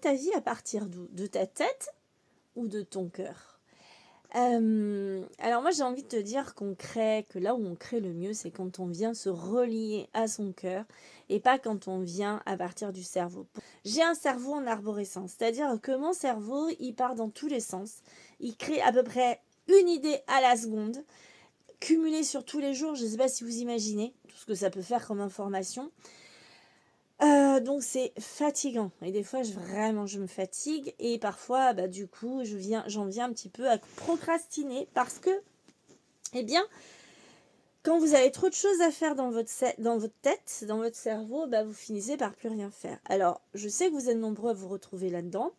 ta vie à partir d'où? De ta tête ou de ton cœur? Alors moi j'ai envie de te dire que là où on crée le mieux, c'est quand on vient se relier à son cœur et pas quand on vient à partir du cerveau. J'ai un cerveau en arborescence, c'est-à-dire que mon cerveau, il part dans tous les sens. Il crée à peu près une idée à la seconde, cumulée sur tous les jours. Je ne sais pas si vous imaginez tout ce que ça peut faire comme information. Donc c'est fatigant et des fois vraiment je me fatigue et parfois du coup j'en viens un petit peu à procrastiner parce que eh bien quand vous avez trop de choses à faire dans votre tête, dans votre cerveau, vous finissez par plus rien faire. Alors je sais que vous êtes nombreux à vous retrouver là-dedans.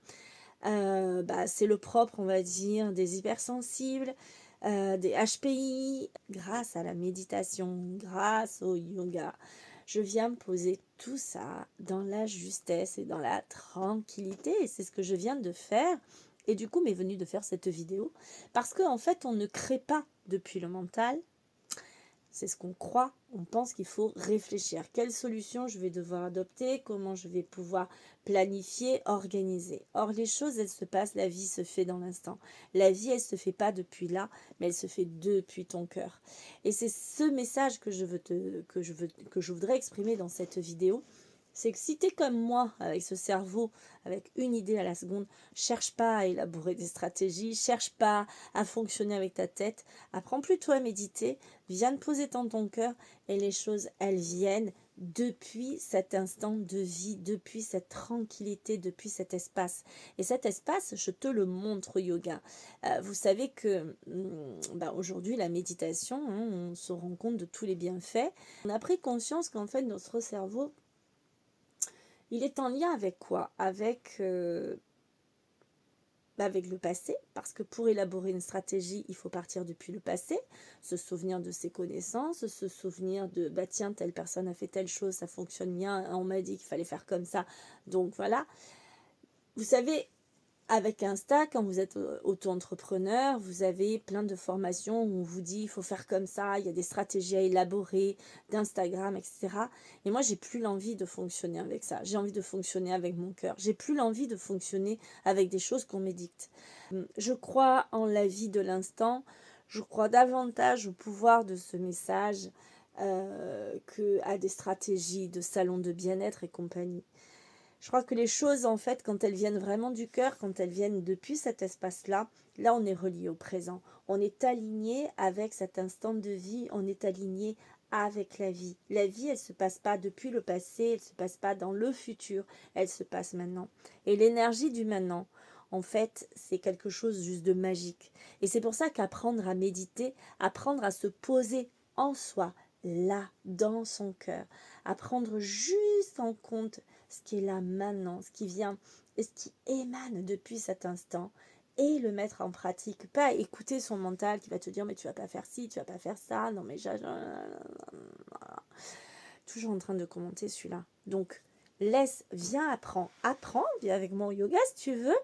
C'est le propre, on va dire, des hypersensibles, des HPI. Grâce à la méditation, grâce au yoga, je viens me poser tout ça dans la justesse et dans la tranquillité. Et c'est ce que je viens de faire. Et du coup, m'est venu de faire cette vidéo. Parce qu'en fait, on ne crée pas depuis le mental. C'est ce qu'on croit, on pense qu'il faut réfléchir. Quelle solution je vais devoir adopter, comment je vais pouvoir planifier, organiser. Or, les choses, elles se passent, la vie se fait dans l'instant. La vie, elle ne se fait pas depuis là, mais elle se fait depuis ton cœur. Et c'est ce message que je voudrais exprimer dans cette vidéo. C'est que si tu es comme moi, avec ce cerveau, avec une idée à la seconde, cherche pas à élaborer des stratégies, cherche pas à fonctionner avec ta tête, apprends plutôt à méditer, viens te poser dans ton cœur et les choses, elles viennent depuis cet instant de vie, depuis cette tranquillité, depuis cet espace. Et cet espace, je te le montre au yoga. Vous savez que aujourd'hui, la méditation, on se rend compte de tous les bienfaits. On a pris conscience qu'en fait, notre cerveau, il est en lien avec quoi? Avec le passé, parce que pour élaborer une stratégie, il faut partir depuis le passé, se souvenir de ses connaissances, se souvenir de tiens, telle personne a fait telle chose, ça fonctionne bien, on m'a dit qu'il fallait faire comme ça, donc voilà. Vous savez, avec Insta, quand vous êtes auto-entrepreneur, vous avez plein de formations où on vous dit il faut faire comme ça, il y a des stratégies à élaborer, d'Instagram, etc. Et moi, j'ai plus l'envie de fonctionner avec ça. J'ai envie de fonctionner avec mon cœur. J'ai plus l'envie de fonctionner avec des choses qu'on m'édicte. Je crois en la vie de l'instant. Je crois davantage au pouvoir de ce message qu'à des stratégies de salon de bien-être et compagnie. Je crois que les choses, en fait, quand elles viennent vraiment du cœur, quand elles viennent depuis cet espace-là, là, on est relié au présent. On est aligné avec cet instant de vie, on est aligné avec la vie. La vie, elle ne se passe pas depuis le passé, elle ne se passe pas dans le futur, elle se passe maintenant. Et l'énergie du maintenant, en fait, c'est quelque chose juste de magique. Et c'est pour ça qu'apprendre à méditer, apprendre à se poser en soi, là, dans son cœur, apprendre juste en compte ce qui est là maintenant, ce qui vient et ce qui émane depuis cet instant et le mettre en pratique. Pas écouter son mental qui va te dire mais tu vas pas faire ci, tu vas pas faire ça, non mais toujours en train de commenter celui-là. Donc viens apprends, viens avec mon yoga si tu veux,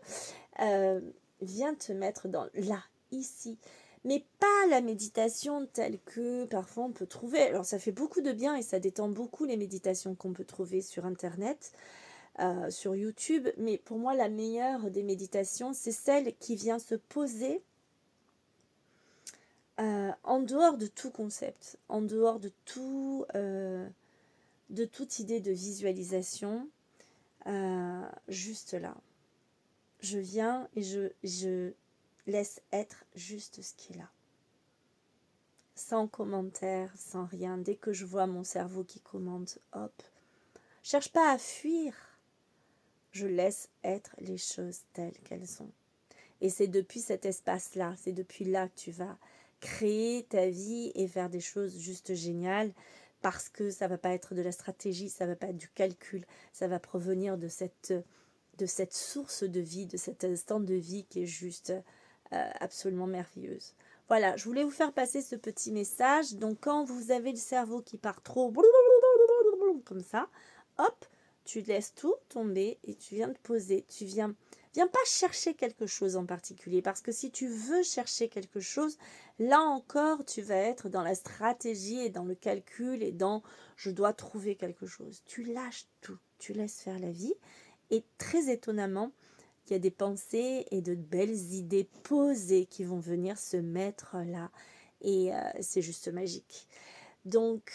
viens te mettre dans là, ici. Mais pas la méditation telle que parfois on peut trouver. Alors ça fait beaucoup de bien et ça détend beaucoup les méditations qu'on peut trouver sur Internet. Sur YouTube, mais pour moi la meilleure des méditations c'est celle qui vient se poser en dehors de tout concept, en dehors de toute idée de visualisation, juste là. Je viens et je laisse être juste ce qui est là. Sans commentaire, sans rien. Dès que je vois mon cerveau qui commente, hop. Cherche pas à fuir. Je laisse être les choses telles qu'elles sont. Et c'est depuis cet espace-là, c'est depuis là que tu vas créer ta vie et faire des choses juste géniales parce que ça ne va pas être de la stratégie, ça ne va pas être du calcul, ça va provenir de cette source de vie, de cet instant de vie qui est juste absolument merveilleuse. Voilà, je voulais vous faire passer ce petit message. Donc quand vous avez le cerveau qui part trop comme ça, hop, tu laisses tout tomber et tu viens te poser, viens pas chercher quelque chose en particulier, parce que si tu veux chercher quelque chose, là encore, tu vas être dans la stratégie et dans le calcul et dans je dois trouver quelque chose. Tu lâches tout, tu laisses faire la vie Et très étonnamment, il y a des pensées et de belles idées posées qui vont venir se mettre là. Et c'est juste magique. Donc,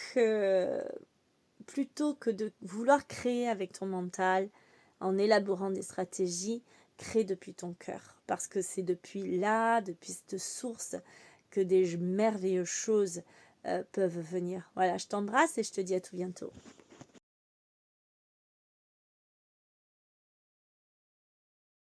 plutôt que de vouloir créer avec ton mental, en élaborant des stratégies, crée depuis ton cœur. Parce que c'est depuis là, depuis cette source, que des merveilleuses choses peuvent venir. Voilà, je t'embrasse et je te dis à tout bientôt.